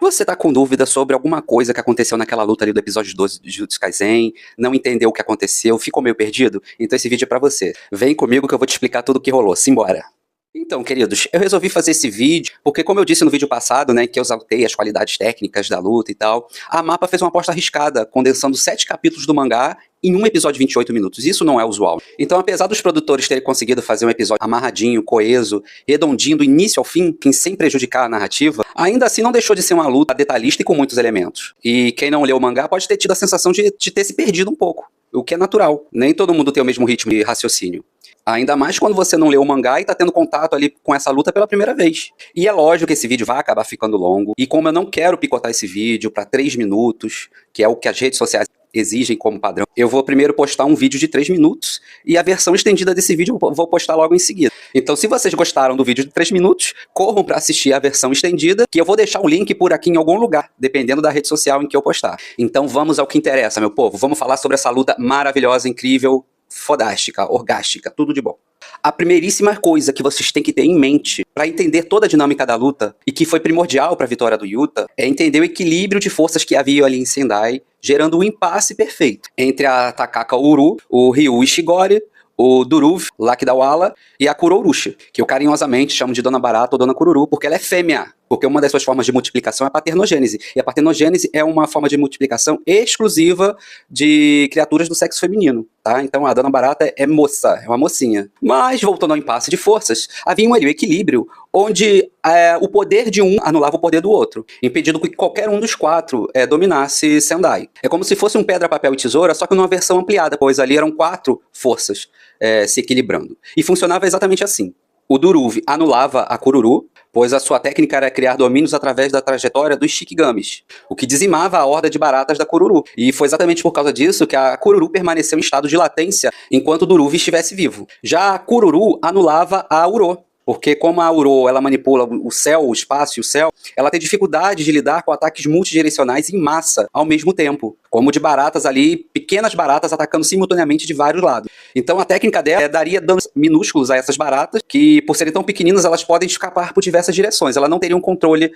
Você tá com dúvida sobre alguma coisa que aconteceu naquela luta ali do episódio 12 de Jujutsu Kaisen, não entendeu o que aconteceu, ficou meio perdido? Então esse vídeo é pra você. Vem comigo que eu vou te explicar tudo o que rolou. Simbora! Então, queridos, eu resolvi fazer esse vídeo porque, como eu disse no vídeo passado, né, que eu exaltei as qualidades técnicas da luta e tal, a MAPPA fez uma aposta arriscada, condensando 7 capítulos do mangá em um episódio de 28 minutos. Isso não é usual. Então, apesar dos produtores terem conseguido fazer um episódio amarradinho, coeso, redondinho do início ao fim, sem prejudicar a narrativa, ainda assim não deixou de ser uma luta detalhista e com muitos elementos. E quem não leu o mangá pode ter tido a sensação de ter se perdido um pouco, o que é natural. Nem todo mundo tem o mesmo ritmo de raciocínio. Ainda mais quando você não leu o mangá e tá tendo contato ali com essa luta pela primeira vez. E é lógico que esse vídeo vai acabar ficando longo. E como eu não quero picotar esse vídeo para 3 minutos, que é o que as redes sociais exigem como padrão, eu vou primeiro postar um vídeo de 3 minutos e a versão estendida desse vídeo eu vou postar logo em seguida. Então, se vocês gostaram do vídeo de 3 minutos, corram para assistir a versão estendida, que eu vou deixar o link por aqui em algum lugar, dependendo da rede social em que eu postar. Então vamos ao que interessa, meu povo. Vamos falar sobre essa luta maravilhosa, incrível, fodástica, orgástica, tudo de bom. A primeiríssima coisa que vocês têm que ter em mente para entender toda a dinâmica da luta, e que foi primordial para a vitória do Yuta, é entender o equilíbrio de forças que havia ali em Sendai, gerando um impasse perfeito entre a Takaka Uru, o Ryu Ishigori, o Duruv, Lakdawala, e a Kurourushi, que eu carinhosamente chamo de Dona Barata ou Dona Kururu, porque ela é fêmea. Porque uma das suas formas de multiplicação é a paternogênese. E a paternogênese é uma forma de multiplicação exclusiva de criaturas do sexo feminino, tá? Então a Dona Barata é moça, é uma mocinha. Mas, voltando ao impasse de forças, havia um equilíbrio onde o poder de um anulava o poder do outro, impedindo que qualquer um dos 4 dominasse Sendai. É como se fosse um pedra, papel e tesoura, só que numa versão ampliada, pois ali eram 4 forças se equilibrando. E funcionava exatamente assim. O Duruv anulava a Kururu, pois a sua técnica era criar domínios através da trajetória dos Shikigamis, o que dizimava a horda de baratas da Kururu. E foi exatamente por causa disso que a Kururu permaneceu em estado de latência enquanto o Duruv estivesse vivo. Já a Kururu anulava a Uro, porque como a Uro ela manipula o céu, o espaço e o céu, ela tem dificuldade de lidar com ataques multidirecionais em massa ao mesmo tempo, como de baratas ali, pequenas baratas atacando simultaneamente de vários lados. Então a técnica dela daria danos minúsculos a essas baratas, que por serem tão pequeninas elas podem escapar por diversas direções. Ela não teria um controle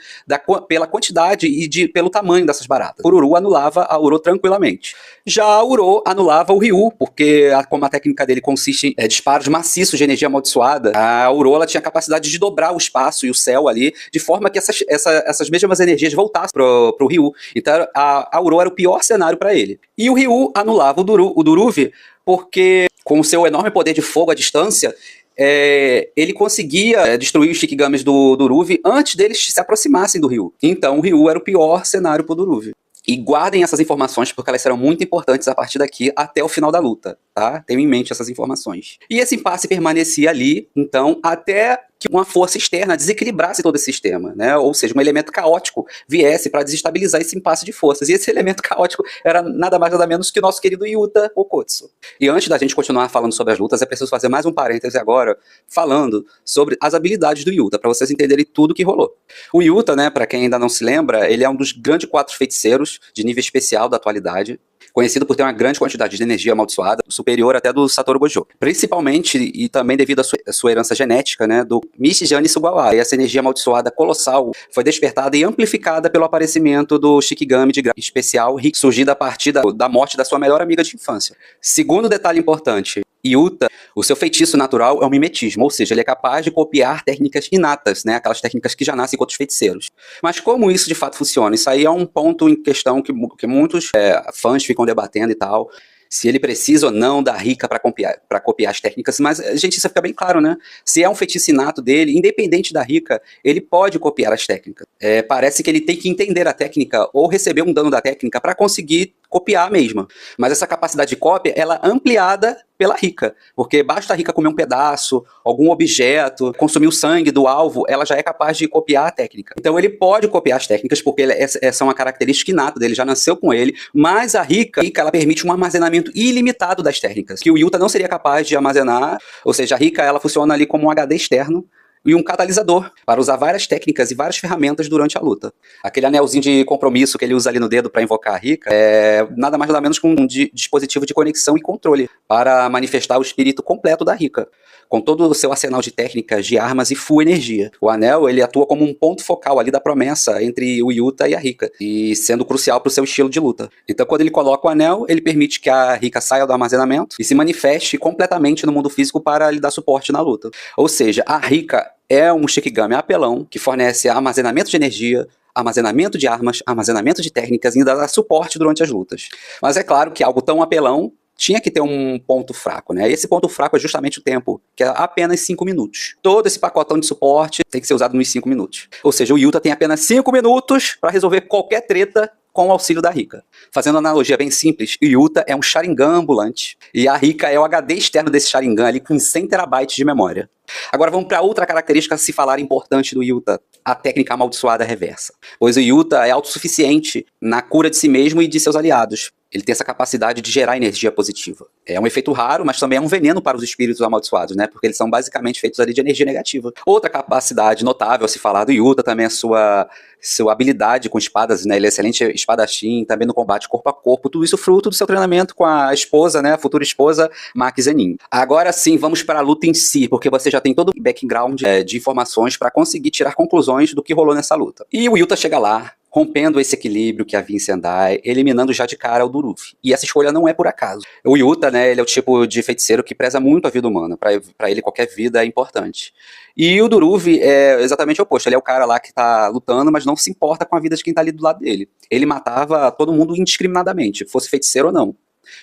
pela quantidade e pelo tamanho dessas baratas. O Uru anulava a Uro tranquilamente. Já a Uro anulava o Ryu, porque como a técnica dele consiste em disparos maciços de energia amaldiçoada, a Uro ela tinha a capacidade de dobrar o espaço e o céu ali, de forma que essas mesmas energias voltassem pro Ryu. Então a Uro era o pior cenário para ele. E o Ryu anulava o Duruv, porque com o seu enorme poder de fogo à distância, ele conseguia destruir os Shikigamis do Duruv antes deles se aproximassem do Ryu. Então o Ryu era o pior cenário pro Duruv. E guardem essas informações porque elas serão muito importantes a partir daqui até o final da luta, tá? Tenham em mente essas informações. E esse impasse permanecia ali, então, até que uma força externa desequilibrasse todo esse sistema, né? Ou seja, um elemento caótico viesse para desestabilizar esse impasse de forças. E esse elemento caótico era nada mais nada menos que o nosso querido Yuta Okkotsu. E antes da gente continuar falando sobre as lutas, é preciso fazer mais um parêntese agora, falando sobre as habilidades do Yuta, para vocês entenderem tudo que rolou. O Yuta, né, para quem ainda não se lembra, ele é um dos grandes 4 feiticeiros de nível especial da atualidade, conhecido por ter uma grande quantidade de energia amaldiçoada, superior até do Satoru Gojo. Principalmente, e também devido à sua herança genética, né, do Mishijane Sugawara. E essa energia amaldiçoada colossal foi despertada e amplificada pelo aparecimento do Shikigami de grau especial, surgido a partir da morte da sua melhor amiga de infância. Segundo detalhe importante, Yuta, o seu feitiço natural é o mimetismo, ou seja, ele é capaz de copiar técnicas inatas, né, aquelas técnicas que já nascem com outros feiticeiros. Mas como isso de fato funciona? Isso aí é um ponto em questão que muitos fãs ficam debatendo e tal, se ele precisa ou não da Rika para copiar as técnicas, mas, gente, isso fica bem claro, né? Se é um feitiço inato dele, independente da Rika, ele pode copiar as técnicas. Parece que ele tem que entender a técnica ou receber um dano da técnica para conseguir copiar a mesma. Mas essa capacidade de cópia, ela é ampliada pela Rika, porque basta a Rika comer um pedaço, algum objeto, consumir o sangue do alvo, ela já é capaz de copiar a técnica. Então ele pode copiar as técnicas, porque essa é uma característica inata dele, já nasceu com ele, mas a Rika ela permite um armazenamento ilimitado das técnicas, que o Yuta não seria capaz de armazenar, ou seja, a Rika ela funciona ali como um HD externo, e um catalisador para usar várias técnicas e várias ferramentas durante a luta. Aquele anelzinho de compromisso que ele usa ali no dedo para invocar a Rika é nada mais nada menos que um dispositivo de conexão e controle para manifestar o espírito completo da Rika. com todo o seu arsenal de técnicas, de armas e full energia. O anel, ele atua como um ponto focal ali da promessa entre o Yuta e a Rika, e sendo crucial para o seu estilo de luta. Então, quando ele coloca o anel, ele permite que a Rika saia do armazenamento e se manifeste completamente no mundo físico para lhe dar suporte na luta. Ou seja, a Rika é um Shikigami apelão que fornece armazenamento de energia, armazenamento de armas, armazenamento de técnicas e ainda dá suporte durante as lutas. Mas é claro que algo tão apelão tinha que ter um ponto fraco, né? E esse ponto fraco é justamente o tempo, que é apenas 5 minutos. Todo esse pacotão de suporte tem que ser usado nos 5 minutos. Ou seja, o Yuta tem apenas 5 minutos para resolver qualquer treta com o auxílio da Rika. Fazendo uma analogia bem simples, o Yuta é um Sharingan ambulante e a Rika é o HD externo desse Sharingan ali com 100 terabytes de memória. Agora vamos para outra característica a se falar importante do Yuta, a técnica amaldiçoada reversa. Pois o Yuta é autossuficiente na cura de si mesmo e de seus aliados. Ele tem essa capacidade de gerar energia positiva. É um efeito raro, mas também é um veneno para os espíritos amaldiçoados, né? Porque eles são basicamente feitos ali de energia negativa. Outra capacidade notável a se falar do Yuta também é a sua habilidade com espadas, né? Ele é excelente espadachim, também no combate corpo a corpo. Tudo isso fruto do seu treinamento com a esposa, né? A futura esposa, Maki Zenin. Agora sim, vamos para a luta em si, porque você já tem todo o background de informações para conseguir tirar conclusões do que rolou nessa luta. E o Yuta chega lá, rompendo esse equilíbrio que havia em Sendai, eliminando já de cara o Duruvi. E essa escolha não é por acaso. O Yuta, né, ele é o tipo de feiticeiro que preza muito a vida humana. Para ele, qualquer vida é importante. E o Duruvi é exatamente o oposto. Ele é o cara lá que tá lutando, mas não se importa com a vida de quem tá ali do lado dele. Ele matava todo mundo indiscriminadamente, fosse feiticeiro ou não.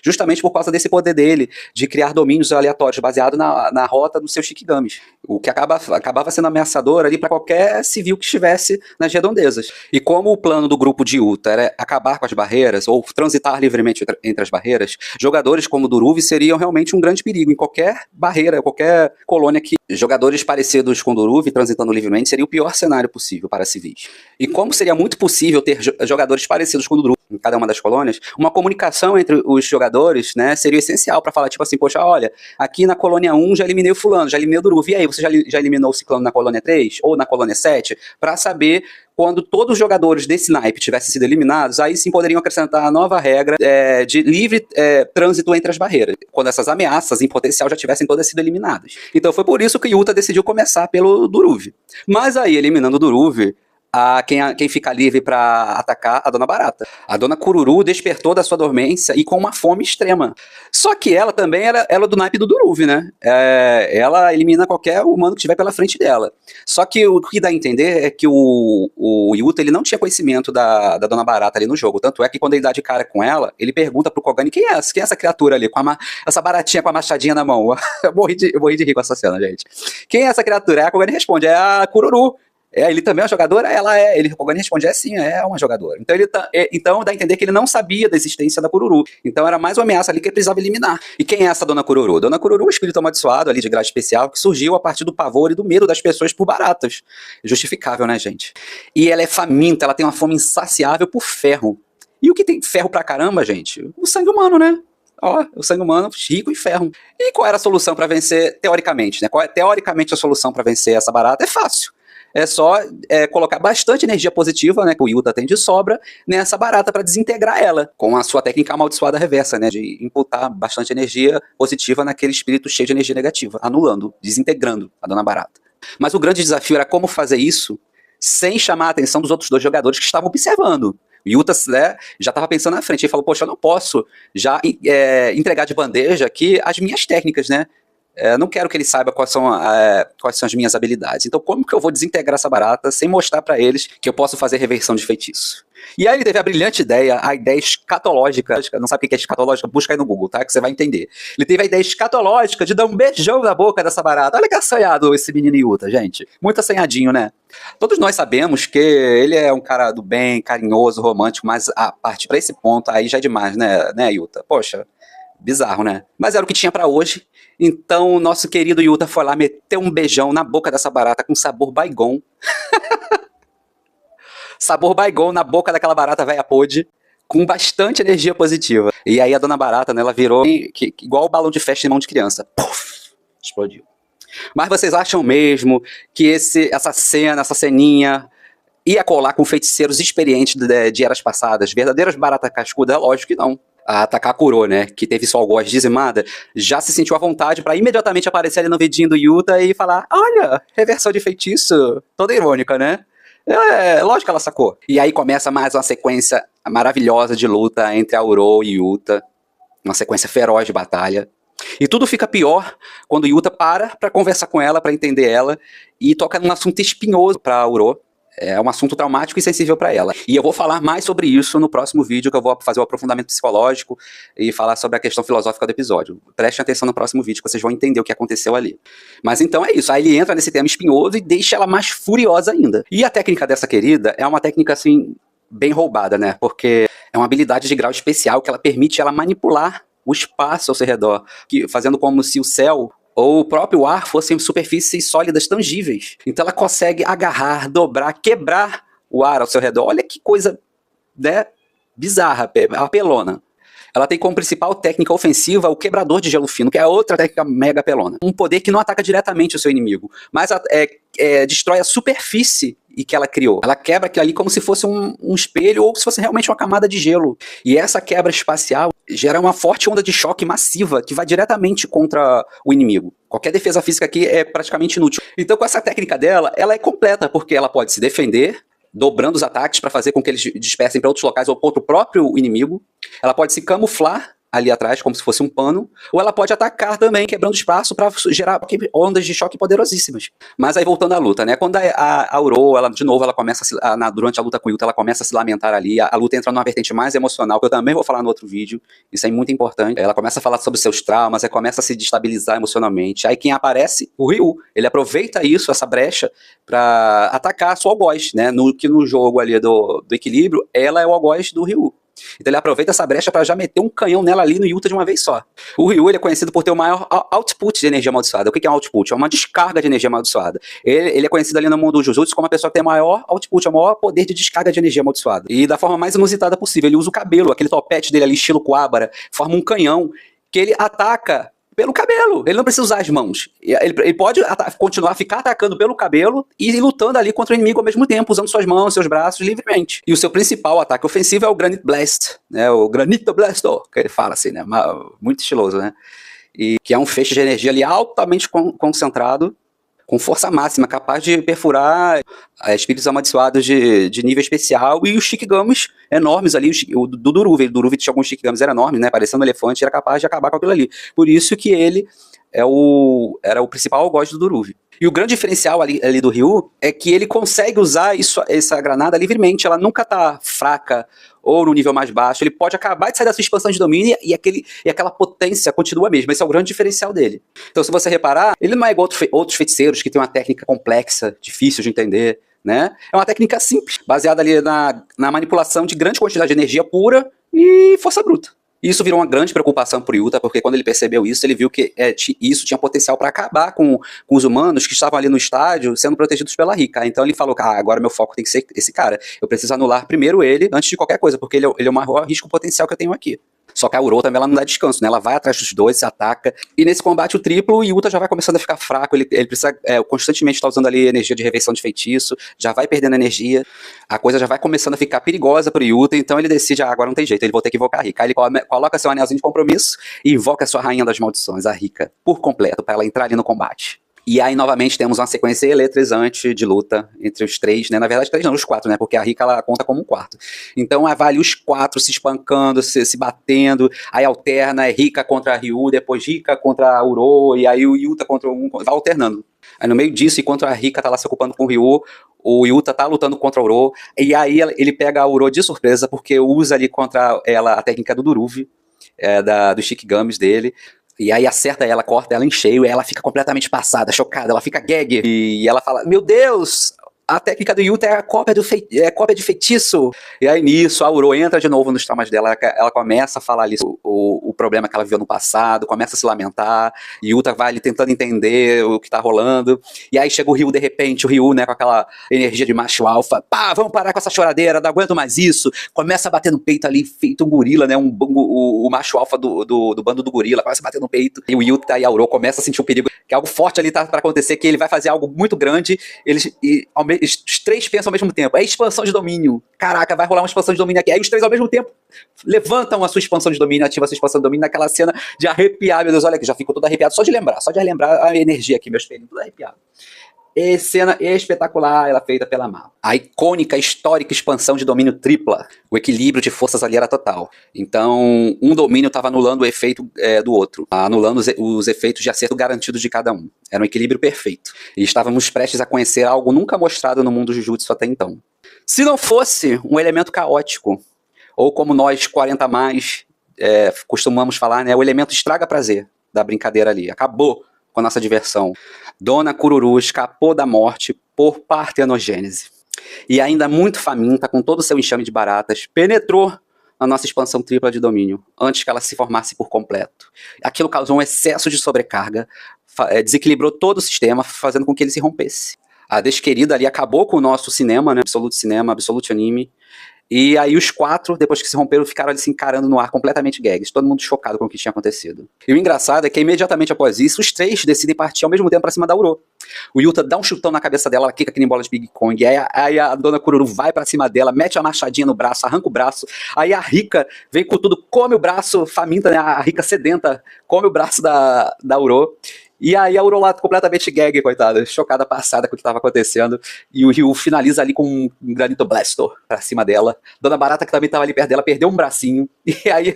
Justamente por causa desse poder dele de criar domínios aleatórios baseado na rota dos seus Shikigamis, o que acabava sendo ameaçador ali para qualquer civil que estivesse nas redondezas. E como o plano do grupo de Yuta era acabar com as barreiras ou transitar livremente entre as barreiras, jogadores como Duruvi seriam realmente um grande perigo em qualquer barreira, qualquer colônia que jogadores parecidos com Duruvi transitando livremente seria o pior cenário possível para civis. E como seria muito possível ter jogadores parecidos com Duruvi em cada uma das colônias, uma comunicação entre os jogadores, né, seria essencial para falar, tipo assim, poxa, olha, aqui na colônia 1 já eliminei o fulano, já eliminei o Duruvi, e aí, você já eliminou o ciclano na colônia 3 ou na colônia 7? Para saber quando todos os jogadores desse naipe tivessem sido eliminados, aí sim poderiam acrescentar a nova regra de livre trânsito entre as barreiras, quando essas ameaças em potencial já tivessem todas sido eliminadas. Então foi por isso que Yuta decidiu começar pelo Duruvi. Mas aí, eliminando o Duruvi, quem fica livre para atacar a Dona Barata. A Dona Kururu despertou da sua dormência e com uma fome extrema. Só que ela também ela é do naipe do Duruvi, né? Ela elimina qualquer humano que estiver pela frente dela. Só que o que dá a entender é que o Yuta ele não tinha conhecimento da Dona Barata ali no jogo. Tanto é que quando ele dá de cara com ela, ele pergunta pro Kogani quem é essa criatura ali, essa baratinha com a machadinha na mão. Eu morri de rir com essa cena, gente. Quem é essa criatura? Aí a Kogani responde, é a Kururu. Ele também é uma jogadora? Ela é. O Kogani responde, sim, é uma jogadora. Então dá a entender que ele não sabia da existência da Kururu. Então era mais uma ameaça ali que ele precisava eliminar. E quem é essa Dona Kururu? Dona Kururu é um espírito amaldiçoado ali de grade especial que surgiu a partir do pavor e do medo das pessoas por baratas. Justificável, né, gente? E ela é faminta, ela tem uma fome insaciável por ferro. E o que tem ferro pra caramba, gente? O sangue humano, né? O sangue humano rico em ferro. E qual era a solução pra vencer, teoricamente, né? Teoricamente a solução pra vencer essa barata é fácil. É só colocar bastante energia positiva, né, que o Yuta tem de sobra, nessa barata para desintegrar ela, com a sua técnica amaldiçoada reversa, né, de imputar bastante energia positiva naquele espírito cheio de energia negativa, anulando, desintegrando a Dona Barata. Mas o grande desafio era como fazer isso sem chamar a atenção dos outros dois jogadores que estavam observando. O Yuta, né, já estava pensando na frente, ele falou, poxa, eu não posso já entregar de bandeja aqui as minhas técnicas, né? Não quero que ele saiba quais são as minhas habilidades. Então, como que eu vou desintegrar essa barata sem mostrar para eles que eu posso fazer reversão de feitiço? E aí ele teve a brilhante ideia, a ideia escatológica. Não sabe o que é escatológica? Busca aí no Google, tá? Que você vai entender. Ele teve a ideia escatológica de dar um beijão na boca dessa barata. Olha que assanhado esse menino Yuta, gente. Muito assanhadinho, né? Todos nós sabemos que ele é um cara do bem, carinhoso, romântico, mas a partir para esse ponto aí já é demais, né, Yuta? Poxa, bizarro, né? Mas era o que tinha pra hoje. Então o nosso querido Yuta foi lá meter um beijão na boca dessa barata com sabor Baygon. Sabor Baygon na boca daquela barata velha podre, com bastante energia positiva. E aí a Dona Barata, né, ela virou igual o balão de festa em mão de criança. Puff, explodiu. Mas vocês acham mesmo que essa ceninha ia colar com feiticeiros experientes de eras passadas, verdadeiras baratas cascudas? É lógico que não. a atacar a Kuro, né, que teve sua algoz dizimada, já se sentiu à vontade pra imediatamente aparecer ali no vidinho do Yuta e falar, olha, reversão de feitiço, toda irônica, né? Lógico que ela sacou. E aí começa mais uma sequência maravilhosa de luta entre a Uro e Yuta, uma sequência feroz de batalha. E tudo fica pior quando Yuta para conversar com ela, pra entender ela, e toca num assunto espinhoso pra Uro. É um assunto traumático e sensível para ela. E eu vou falar mais sobre isso no próximo vídeo, que eu vou fazer um aprofundamento psicológico e falar sobre a questão filosófica do episódio. Prestem atenção no próximo vídeo, que vocês vão entender o que aconteceu ali. Mas então é isso. Aí ele entra nesse tema espinhoso e deixa ela mais furiosa ainda. E a técnica dessa querida é uma técnica, assim, bem roubada, né? Porque é uma habilidade de grau especial que ela permite ela manipular o espaço ao seu redor, fazendo como se o céu ou o próprio ar fossem superfícies sólidas tangíveis. Então ela consegue agarrar, dobrar, quebrar o ar ao seu redor. Olha que coisa, né, bizarra, apelona. Ela tem como principal técnica ofensiva o quebrador de gelo fino, que é outra técnica mega apelona. Um poder que não ataca diretamente o seu inimigo, mas destrói a superfície que ela criou. Ela quebra aquilo ali como se fosse um espelho ou se fosse realmente uma camada de gelo. E essa quebra espacial gera uma forte onda de choque massiva que vai diretamente contra o inimigo. Qualquer defesa física aqui é praticamente inútil. Então, com essa técnica dela, ela é completa, porque ela pode se defender, dobrando os ataques para fazer com que eles dispersem para outros locais ou contra o próprio inimigo. Ela pode se camuflar ali atrás, como se fosse um pano, ou ela pode atacar também, quebrando espaço para gerar ondas de choque poderosíssimas. Mas aí voltando à luta, né? Quando a Uro, de novo, ela começa durante a luta com o Yuta, ela começa a se lamentar ali, a luta entra numa vertente mais emocional, que eu também vou falar no outro vídeo, isso é muito importante. Ela começa a falar sobre seus traumas, ela começa a se destabilizar emocionalmente. Aí quem aparece? O Ryu. Ele aproveita isso, essa brecha, para atacar a sua algoz, né? Que no jogo ali do equilíbrio, ela é o algoz do Ryu. Então ele aproveita essa brecha para já meter um canhão nela ali no Yuta de uma vez só. O Ryu, ele é conhecido por ter o maior output de energia amaldiçoada. O que é um output? É uma descarga de energia amaldiçoada. Ele é conhecido ali no mundo do Jujutsu como a pessoa que tem o maior output, o maior poder de descarga de energia amaldiçoada. E da forma mais inusitada possível. Ele usa o cabelo, aquele topete dele ali, estilo Kuwabara, forma um canhão que ele ataca pelo cabelo. Ele não precisa usar as mãos. Ele pode continuar a ficar atacando pelo cabelo e ir lutando ali contra o inimigo ao mesmo tempo, usando suas mãos, seus braços livremente. E o seu principal ataque ofensivo é o Granite Blast, né? O Granite Blasto, que ele fala assim, né? Muito estiloso, né? E que é um feixe de energia ali altamente concentrado, com força máxima, capaz de perfurar espíritos amaldiçoados de nível especial, e os Shikigamis enormes ali, o do Duruvi. O Duruvi tinha alguns Shikigamis enormes, né, parecendo um elefante, era capaz de acabar com aquilo ali. Por isso que ele era o principal algoz do Duruvi. E o grande diferencial ali do Ryu é que ele consegue usar essa granada livremente, ela nunca tá fraca ou no nível mais baixo, ele pode acabar de sair da sua expansão de domínio e aquela potência continua a mesma. Esse é o grande diferencial dele. Então, se você reparar, ele não é igual outros feiticeiros que tem uma técnica complexa, difícil de entender, né? É uma técnica simples, baseada ali na manipulação de grande quantidade de energia pura e força bruta. Isso virou uma grande preocupação pro Yuta, porque quando ele percebeu isso, ele viu que isso tinha potencial para acabar com os humanos que estavam ali no estádio sendo protegidos pela Rika. Então ele falou, agora meu foco tem que ser esse cara. Eu preciso anular primeiro ele, antes de qualquer coisa, porque ele é o maior risco potencial que eu tenho aqui. Só que a Uro também ela não dá descanso, né? Ela vai atrás dos dois, se ataca. E nesse combate o triplo, o Yuta já vai começando a ficar fraco. Ele precisa constantemente estar usando ali energia de reversão de feitiço. Já vai perdendo energia. A coisa já vai começando a ficar perigosa pro Yuta. Então ele decide, agora não tem jeito, ele vai ter que invocar a Rika. Aí ele coloca seu anelzinho de compromisso e invoca a sua rainha das maldições, a Rika, por completo, para ela entrar ali no combate. E aí, novamente, temos uma sequência eletrizante de luta entre os três, né? Na verdade, três não, os quatro, né? Porque a Rika, ela conta como um quarto. Então, vai ali os quatro se espancando, se batendo, aí alterna, é Rika contra a Ryu, depois Rika contra a Uro, e aí o Yuta contra um, vai alternando. Aí no meio disso, enquanto a Rika tá lá se ocupando com o Ryu, o Yuta tá lutando contra a Uro, e aí ele pega a Uro de surpresa, porque usa ali contra ela a técnica do Duruvi, dos Shikigamis dele. E aí acerta ela, corta ela em cheio, e ela fica completamente passada, chocada, ela fica gag. E ela fala, meu Deus, a técnica do Yuta é cópia de feitiço. E aí nisso, a Uro entra de novo nos traumas dela, ela começa a falar ali o problema que ela viveu no passado, começa a se lamentar, e Yuta vai ali tentando entender o que tá rolando. E aí chega o Ryu de repente, o Ryu, né, com aquela energia de macho alfa, vamos parar com essa choradeira, não aguento mais isso. Começa a bater no peito ali, feito um gorila, né, o macho alfa do bando do gorila, começa a bater no peito. E o Yuta e a Uro começam a sentir um perigo, que algo forte ali tá pra acontecer, que ele vai fazer algo muito grande, os três pensam ao mesmo tempo. É expansão de domínio. Caraca, vai rolar uma expansão de domínio aqui. Aí os três ao mesmo tempo levantam a sua expansão de domínio, ativam a sua expansão de domínio naquela cena de arrepiar. Meu Deus, olha aqui, já ficou todo arrepiado só de relembrar a energia aqui, meus filhos, tudo arrepiado. Cena espetacular, ela feita pela Marvel. A icônica, histórica expansão de domínio tripla. O equilíbrio de forças ali era total. Então, um domínio estava anulando o efeito do outro. Anulando os efeitos de acerto garantidos de cada um. Era um equilíbrio perfeito. E estávamos prestes a conhecer algo nunca mostrado no mundo Jujutsu até então. Se não fosse um elemento caótico, ou como nós, 40 mais, costumamos falar, né, o elemento estraga prazer da brincadeira ali. Acabou com a nossa diversão. Dona Kururu escapou da morte por partenogênese. E ainda muito faminta, com todo o seu enxame de baratas, penetrou na nossa expansão tripla de domínio, antes que ela se formasse por completo. Aquilo causou um excesso de sobrecarga, desequilibrou todo o sistema, fazendo com que ele se rompesse. A desquerida ali acabou com o nosso cinema, né? Absolute Cinema, Absolute Anime. E aí os quatro, depois que se romperam, ficaram ali se encarando no ar, completamente gags, todo mundo chocado com o que tinha acontecido. E o engraçado é que imediatamente após isso, os três decidem partir ao mesmo tempo pra cima da Uro. O Yuta dá um chutão na cabeça dela, ela quica que nem bola de Big Kong, aí a Dona Kururu vai pra cima dela, mete a machadinha no braço, arranca o braço, aí a Rika vem com tudo, come o braço, faminta, né, a Rika sedenta, come o braço da Uro. E aí a Uro lá completamente gag, coitada, chocada, passada com o que estava acontecendo. E o Ryu finaliza ali com um Granito Blaster pra cima dela. Dona Barata, que também estava ali perto dela, perdeu um bracinho. E aí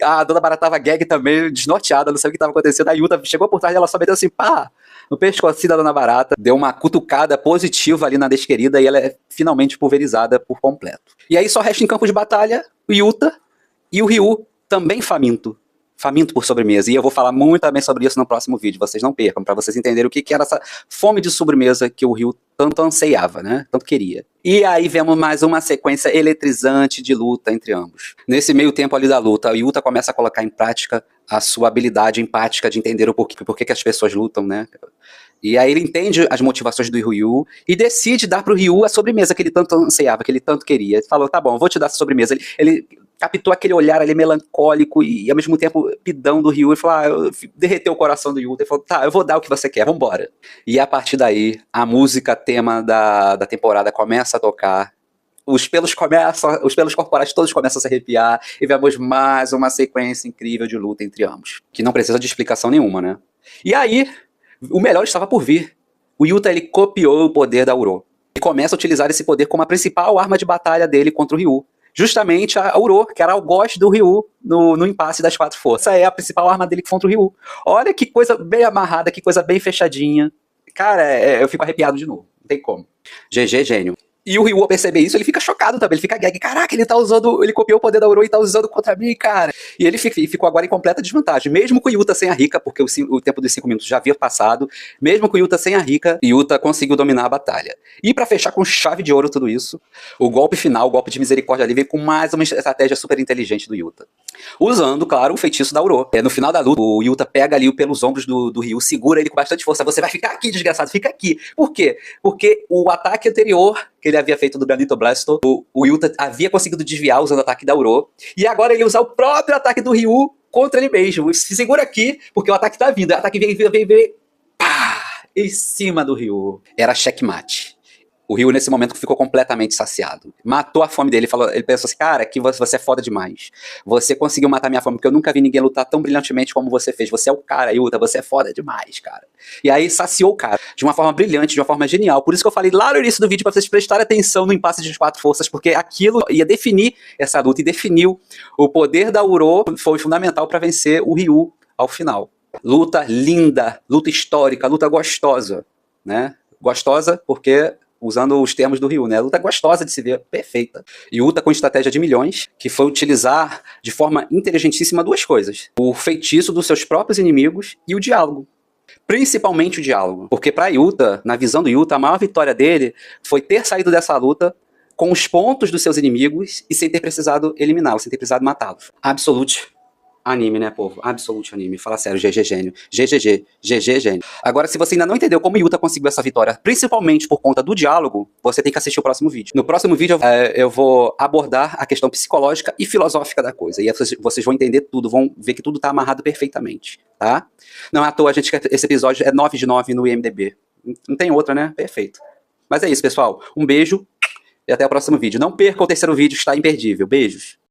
a Dona Barata tava gag também, desnorteada, não sabia o que estava acontecendo. A Yuta chegou por trás dela, só meteu assim, pá, no pescocinho da Dona Barata. Deu uma cutucada positiva ali na desquerida e ela é finalmente pulverizada por completo. E aí só resta em campo de batalha o Yuta e o Ryu, também faminto por sobremesa, e eu vou falar muito também sobre isso no próximo vídeo, vocês não percam, para vocês entenderem o que era essa fome de sobremesa que o Ryu tanto anseiava, né, tanto queria. E aí vemos mais uma sequência eletrizante de luta entre ambos. Nesse meio tempo ali da luta, o Yuta começa a colocar em prática a sua habilidade empática de entender o porquê que as pessoas lutam, né. E aí ele entende as motivações do Ryu e decide dar pro Ryu a sobremesa que ele tanto anseiava, que ele tanto queria. Ele falou, tá bom, eu vou te dar essa sobremesa. Ele captou aquele olhar ali melancólico e ao mesmo tempo pidão do Ryu e falou, derreteu o coração do Yuta e falou, tá, eu vou dar o que você quer, vambora. E a partir daí, a música tema da temporada começa a tocar, os pelos corporais todos começam a se arrepiar e vemos mais uma sequência incrível de luta entre ambos, que não precisa de explicação nenhuma, né? E aí, o melhor estava por vir. O Yuta, ele copiou o poder da Uro e começa a utilizar esse poder como a principal arma de batalha dele contra o Ryu. Justamente a Uro, que era o algoz do Ryu no impasse das quatro forças. Essa é a principal arma dele contra o Ryu. Olha que coisa bem amarrada, que coisa bem fechadinha. Cara, eu fico arrepiado de novo. Não tem como. GG, gênio. E o Ryu, ao perceber isso, ele fica chocado também, ele fica gag. Caraca, ele copiou o poder da Uro e tá usando contra mim, cara. E ele ficou agora em completa desvantagem. Mesmo com o Yuta sem a Rika, porque o tempo dos 5 minutos já havia passado, mesmo com o Yuta sem a Rika, Yuta conseguiu dominar a batalha. E pra fechar com chave de ouro tudo isso, o golpe final, o golpe de misericórdia ali, vem com mais uma estratégia super inteligente do Yuta. Usando, claro, o feitiço da Uro. No final da luta, o Yuta pega ali pelos ombros do Ryu, segura ele com bastante força. Você vai ficar aqui, desgraçado, fica aqui. Por quê? Porque o ataque anterior que ele havia feito do Granito Blaster, o Yuta havia conseguido desviar usando o ataque da Uro, e agora ele ia usar o próprio ataque do Ryu contra ele mesmo. Se segura aqui, porque o ataque tá vindo. O ataque vem, pá, em cima do Ryu. Era checkmate. O Ryu, nesse momento, ficou completamente saciado. Matou a fome dele. Ele pensou assim, cara, que você é foda demais. Você conseguiu matar minha fome, porque eu nunca vi ninguém lutar tão brilhantemente como você fez. Você é o cara, Yuta, você é foda demais, cara. E aí saciou o cara, de uma forma brilhante, de uma forma genial. Por isso que eu falei lá no início do vídeo, pra vocês prestarem atenção no impasse de quatro forças, porque aquilo ia definir essa luta, e definiu. O poder da Uro foi fundamental pra vencer o Ryu ao final. Luta linda, luta histórica, luta gostosa, né? Gostosa porque... usando os termos do Ryu, né? Luta gostosa de se ver, perfeita. E Yuta com estratégia de milhões, que foi utilizar de forma inteligentíssima duas coisas. O feitiço dos seus próprios inimigos e o diálogo. Principalmente o diálogo. Porque para Yuta, na visão do Yuta, a maior vitória dele foi ter saído dessa luta com os pontos dos seus inimigos e sem ter precisado eliminá-los, sem ter precisado matá-los. Absolute anime, né, povo? Absolute anime. Fala sério, GG gênio. GGG. GG gênio. Agora, se você ainda não entendeu como Yuta conseguiu essa vitória, principalmente por conta do diálogo, você tem que assistir o próximo vídeo. No próximo vídeo, eu vou abordar a questão psicológica e filosófica da coisa. E aí vocês vão entender tudo, vão ver que tudo tá amarrado perfeitamente, tá? Não é à toa, esse episódio é 9 de 9 no IMDb. Não tem outra, né? Perfeito. Mas é isso, pessoal. Um beijo e até o próximo vídeo. Não perca o terceiro vídeo, está imperdível. Beijos.